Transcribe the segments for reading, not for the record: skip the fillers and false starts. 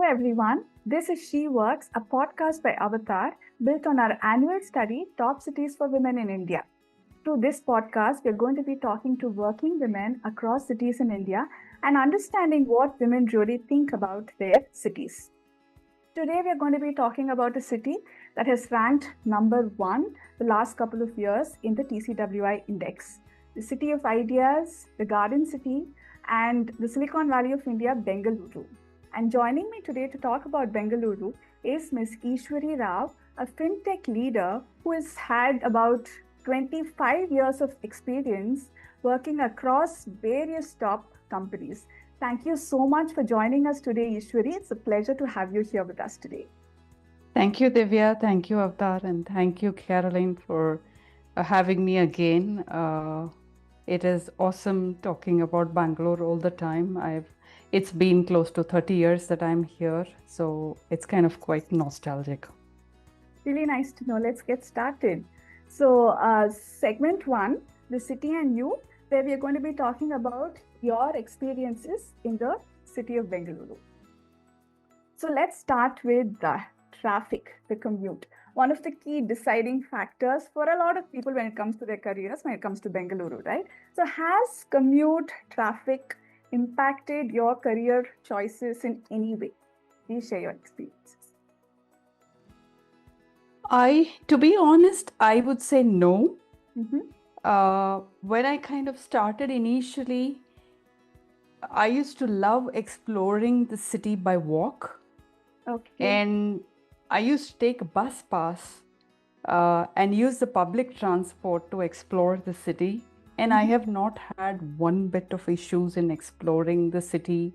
everyone. This is She Works, a podcast by Avtar built on our annual study, Top Cities for Women in India. Through this podcast, we're going to be talking to working women across cities in India and understanding what women really think about their cities. Today, we're going to be talking about a city that has ranked number one the last couple of years in the TCWI index. The city of ideas, the garden city, and the Silicon Valley of India, Bengaluru. And joining me today to talk about Bengaluru is Ms. Eswari Rao, a fintech leader who has had about 25 years of experience working across various top companies. Thank you so much for joining us today, Eswari. It's a pleasure to have you here with us today. Thank you, Divya. Thank you, Avtar. And thank you, Caroline, for having me again. It is awesome talking about Bangalore all the time. It's been close to 30 years that I'm here, so it's kind of quite nostalgic. Really nice to know. Let's get started. So, segment one, the city and you, where we are going to be talking about your experiences in the city of Bengaluru. So, let's start with the traffic, the commute. One of the key deciding factors for a lot of people when it comes to their careers, when it comes to Bengaluru, right? So, has commute traffic impacted your career choices in any way? Please share your experiences. To be honest, I would say no. Mm-hmm. When I kind of started initially, I used to love exploring the city by walk. Okay. And I used to take a bus pass and use the public transport to explore the city. And I have not had one bit of issues in exploring the city,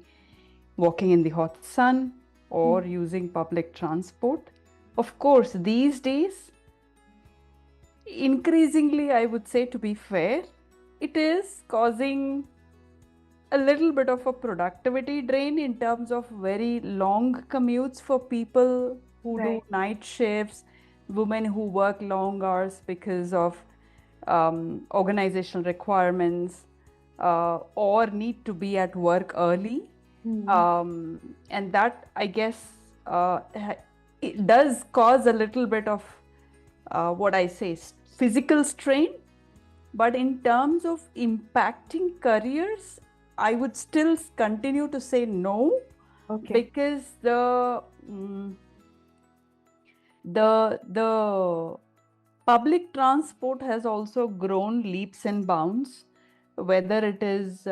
walking in the hot sun or using public transport. Of course, these days, increasingly, I would say, to be fair, it is causing a little bit of a productivity drain in terms of very long commutes for people who do night shifts, women who work long hours because of organizational requirements or need to be at work early. And that, I guess, it does cause a little bit of what I say, physical strain. But in terms of impacting careers, I would still continue to say no, because the public transport has also grown leaps and bounds, whether it is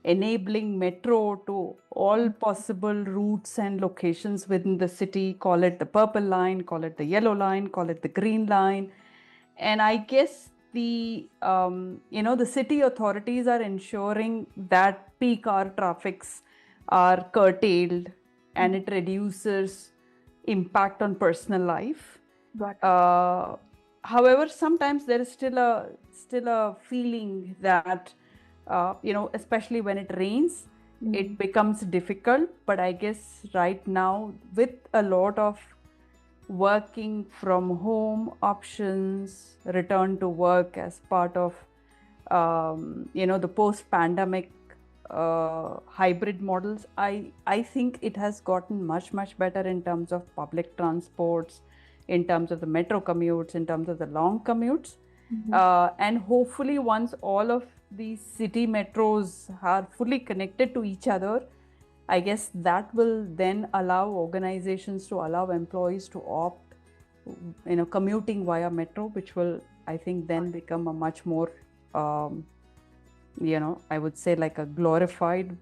enabling metro to all possible routes and locations within the city, call it the purple line, call it the yellow line, call it the green line. And I guess the city authorities are ensuring that peak hour traffics are curtailed and it reduces impact on personal life. However, sometimes there is still a feeling that especially when it rains, it becomes difficult. But I guess right now, with a lot of working from home options, return to work as part of the post-pandemic hybrid models, I think it has gotten much better in terms of public transports, in terms of the metro commutes, in terms of the long commutes. And hopefully once all of these city metros are fully connected to each other, I guess that will then allow organizations to allow employees to opt, commuting via metro, which will, I think, then become a much more, I would say like a glorified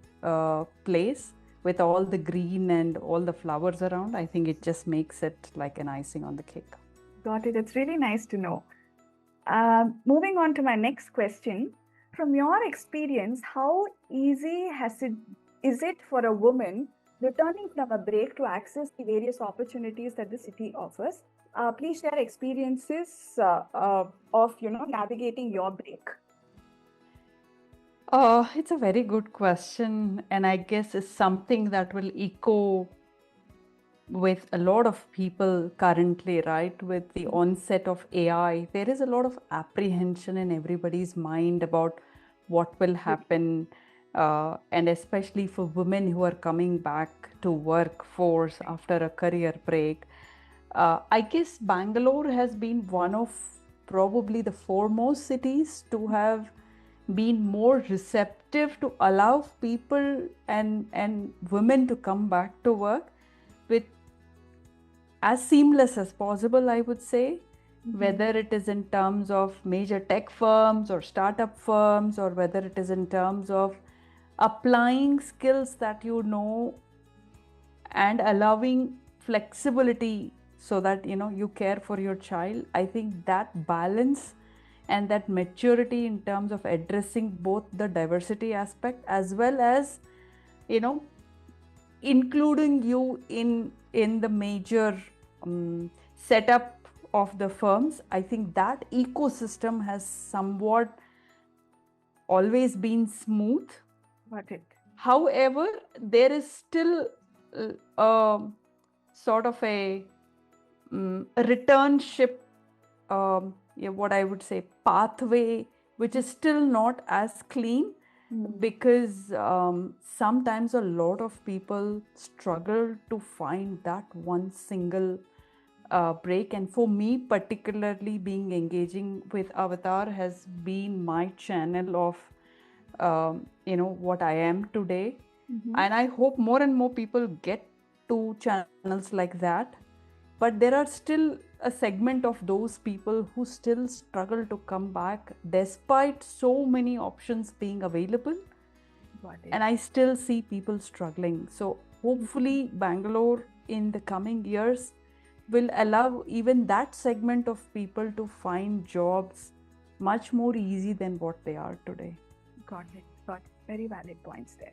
place with all the green and all the flowers around. I think it just makes it like an icing on the cake. Got it. It's really nice to know. Moving on to my next question. From your experience, how easy is it for a woman returning from a break to access the various opportunities that the city offers? Please share experiences of navigating your break. It's a very good question, and I guess it's something that will echo with a lot of people currently, right? With the onset of AI, there is a lot of apprehension in everybody's mind about what will happen and especially for women who are coming back to workforce after a career break. I guess Bangalore has been one of probably the foremost cities to have been more receptive to allow people and women to come back to work with as seamless as possible, I would say, whether it is in terms of major tech firms or startup firms, or whether it is in terms of applying skills that you know and allowing flexibility so that you care for your child. I think that balance and that maturity in terms of addressing both the diversity aspect as well as you know including you in the major setup of the firms. I think that ecosystem has somewhat always been smooth. Got it. However, there is still a sort of a return ship, what I would say, pathway, which is still not as clean, because sometimes a lot of people struggle to find that one single break. And for me, particularly, being engaging with Avatar has been my channel of what I am today. And I hope more and more people get to channels like that. But there are still a segment of those people who still struggle to come back despite so many options being available. And I still see people struggling. So hopefully Bangalore in the coming years will allow even that segment of people to find jobs much more easy than what they are today. Got it. Very valid points there.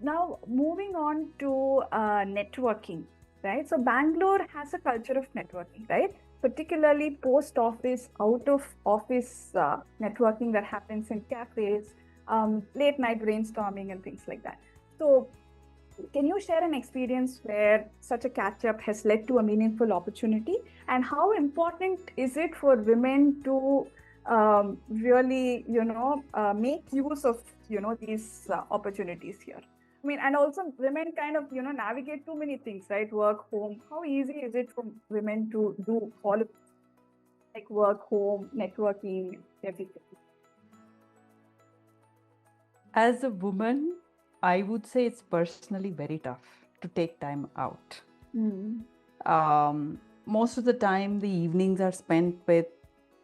Now, moving on to networking, right? So Bangalore has a culture of networking, right? Particularly post office, out of office networking that happens in cafes, late night brainstorming and things like that. So can you share an experience where such a catch up has led to a meaningful opportunity, and how important is it for women to really, make use of, these opportunities here? I mean, and also women kind of, navigate too many things, right? Work, home. How easy is it for women to do all of like work, home, networking, everything? As a woman, I would say it's personally very tough to take time out. Most of the time, the evenings are spent with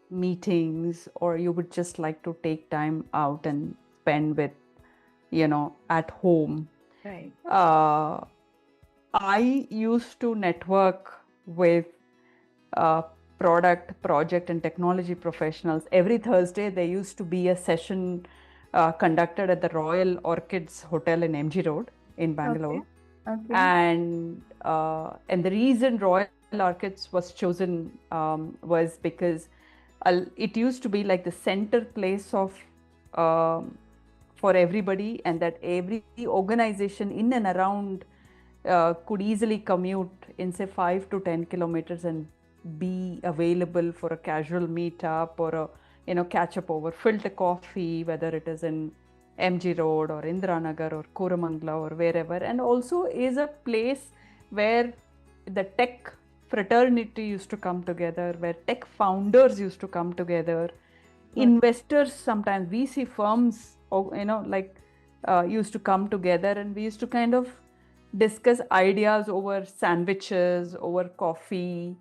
meetings, or you would just like to take time out and spend with, at home. Right. I used to network with project and technology professionals. Every Thursday, there used to be a session conducted at the Royal Orchids Hotel in MG Road in Bangalore. Okay. And the reason Royal Orchids was chosen was because it used to be like the center place of for everybody, and that every organization in and around could easily commute in say 5 to 10 kilometers and be available for a casual meetup or a catch up over filter coffee, whether it is in MG Road or Indiranagar or Koramangala or wherever. And also is a place where the tech fraternity used to come together, where tech founders used to come together, investors, sometimes VC firms, used to come together, and we used to kind of discuss ideas over sandwiches, over coffee,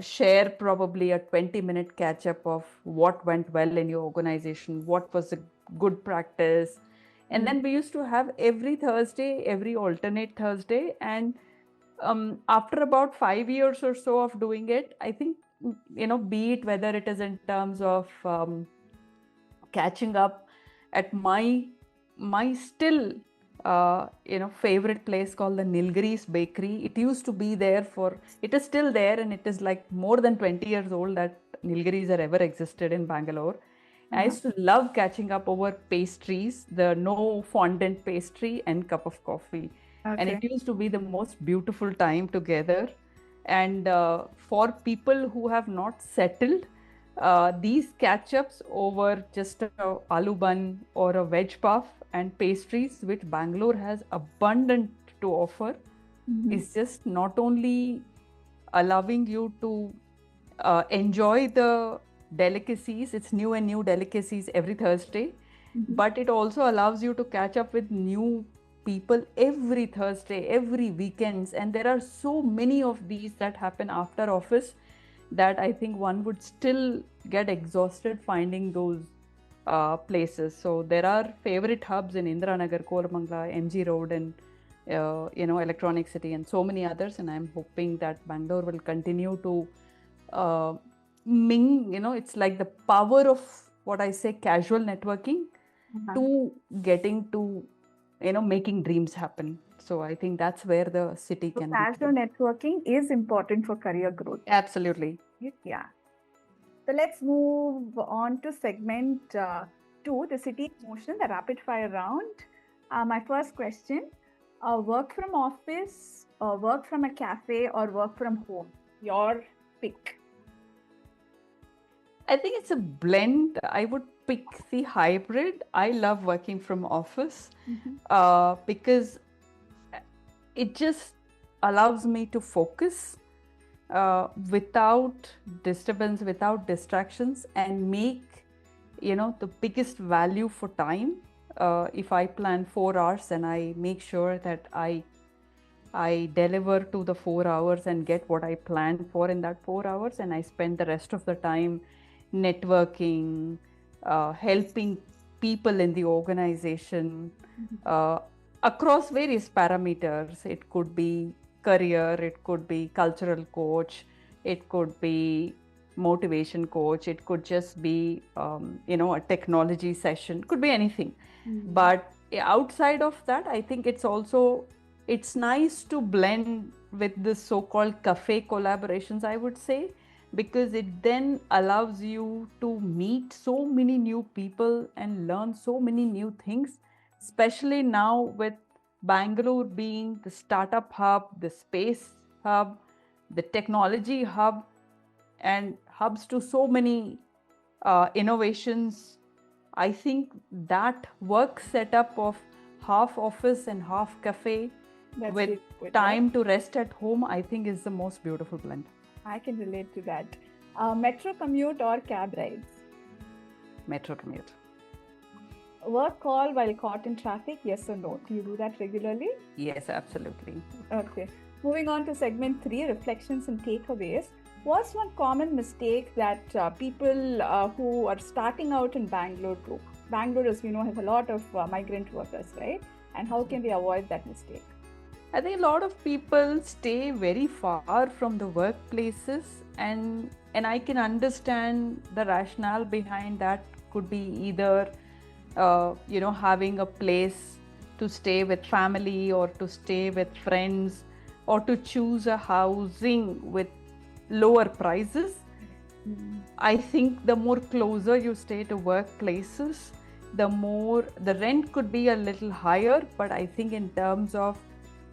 share probably a 20-minute catch up of what went well in your organization, what was a good practice. And then we used to have every alternate Thursday. And after about 5 years or so of doing it, I think, be it whether it is in terms of catching up at my still favorite place called the Nilgiris Bakery. It used to be there it is still there, and it is like more than 20 years old that Nilgiris have ever existed in Bangalore. I used to love catching up over pastries, the no fondant pastry and cup of coffee. And it used to be the most beautiful time together. And for people who have not settled, these catch-ups over just a aloo bun or a veg puff and pastries, which Bangalore has abundant to offer, is just not only allowing you to enjoy the delicacies. It's new and new delicacies every Thursday, but it also allows you to catch up with new people every Thursday, every weekends, and there are so many of these that happen after office that I think one would still get exhausted finding those places. So there are favorite hubs in Indiranagar, Koramangala, MG Road, and Electronic City, and so many others. And I'm hoping that Bangalore will continue to it's like the power of what I say casual networking to getting to making dreams happen. So I think that's where the city can be. Casual networking is important for career growth. Absolutely. Yeah. So let's move on to segment 2, the city motion, the rapid fire round. My first question, work from office, work from a cafe, or work from home? Your pick. I think it's a blend. I would pick the hybrid. I love working from office because it just allows me to focus without disturbance, without distractions, and make the biggest value for time. If I plan 4 hours and I make sure that I deliver to the 4 hours and get what I planned for in that 4 hours, and I spend the rest of the time networking, helping people in the organization across various parameters. It could be career, it could be cultural coach, it could be motivation coach, it could just be a technology session, could be anything. But outside of that, I think it's nice to blend with the so-called cafe collaborations, I would say, because it then allows you to meet so many new people and learn so many new things, especially now with Bangalore being the startup hub, the space hub, the technology hub, and hubs to so many innovations. I think that work setup of half office and half cafe with time to rest at home, I think is the most beautiful blend. I can relate to that. Metro commute or cab rides? Metro commute. Work call while caught in traffic, yes or no? Do you do that regularly? Yes, absolutely. Okay. Moving on to segment 3, reflections and takeaways. What's one common mistake that people who are starting out in Bangalore do? Bangalore, as we know, has a lot of migrant workers, right? And how can they avoid that mistake? I think a lot of people stay very far from the workplaces, and I can understand the rationale behind that. Could be either having a place to stay with family or to stay with friends or to choose a housing with lower prices. I think the more closer you stay to workplaces, the more the rent could be a little higher, but I think in terms of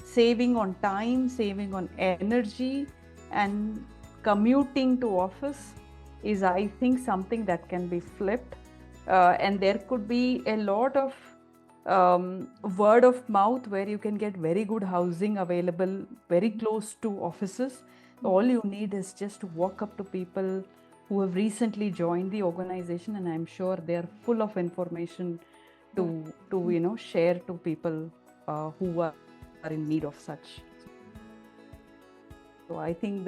saving on time, saving on energy, and commuting to office is, I think, something that can be flipped. And there could be a lot of word of mouth where you can get very good housing available very close to offices. All you need is just to walk up to people who have recently joined the organization, and I'm sure they are full of information to share to people who are in need of such. So I think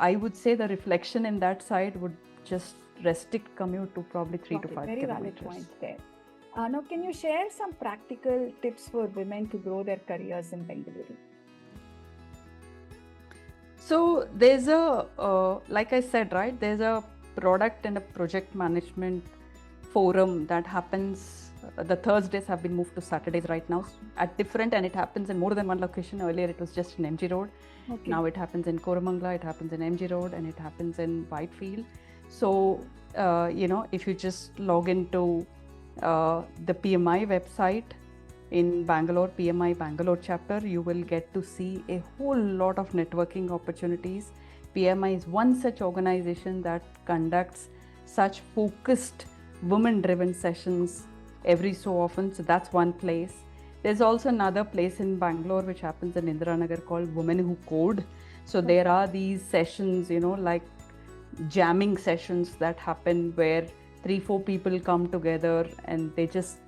I would say the reflection in that side would just restrict commute to probably 3 to 5 very kilometers. Valid point there. Now, can you share some practical tips for women to grow their careers in Bengaluru? So there's like I said, right, there's a product and a project management forum that happens. The Thursdays have been moved to Saturdays right now at different, and it happens in more than one location. Earlier it was just in MG Road. Okay. Now it happens in Koramangala, it happens in MG Road, and it happens in Whitefield. So, if you just log into the PMI website in Bangalore, PMI Bangalore chapter, you will get to see a whole lot of networking opportunities. PMI is one such organization that conducts such focused women-driven sessions every so often. So that's one place. There's also another place in Bangalore which happens in Indiranagar called Women Who Code. So there are these sessions, like jamming sessions that happen where 3-4 people come together and they just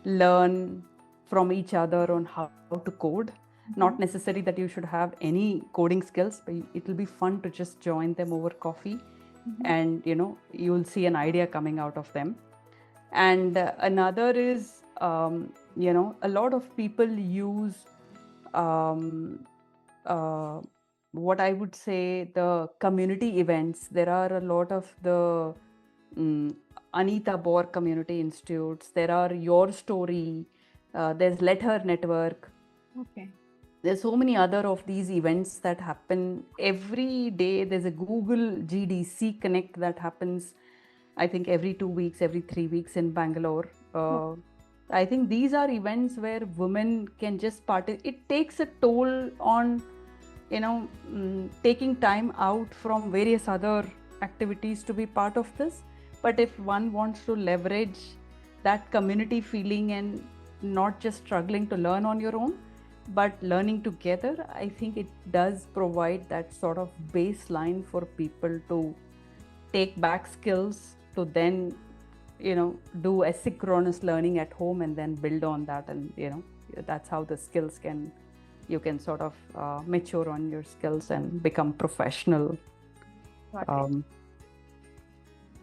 learn from each other on how to code. Not necessary that you should have any coding skills, but it will be fun to just join them over coffee, and you'll see an idea coming out of them. And another is a lot of people use what I would say the community events. There are a lot of the Anita Bor Community Institutes. There are Your Story. There's Let Her Network. Okay. There's so many other of these events that happen every day. There's a Google GDC Connect that happens, I think, every 2 weeks, every 3 weeks in Bangalore. I think these are events where women can just participate. It takes a toll on, taking time out from various other activities to be part of this. But if one wants to leverage that community feeling and not just struggling to learn on your own, but learning together, I think it does provide that sort of baseline for people to take back skills to then, do asynchronous learning at home and then build on that. And, that's how the skills you can sort of mature on your skills and become professional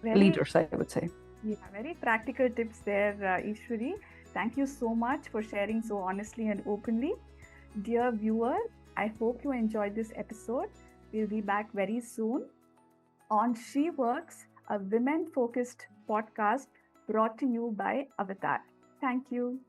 leaders, I would say. Yeah, very practical tips there, Eswari. Thank you so much for sharing so honestly and openly. Dear viewer, I hope you enjoyed this episode. We'll be back very soon on She Works, a women-focused podcast brought to you by Avtar. Thank you.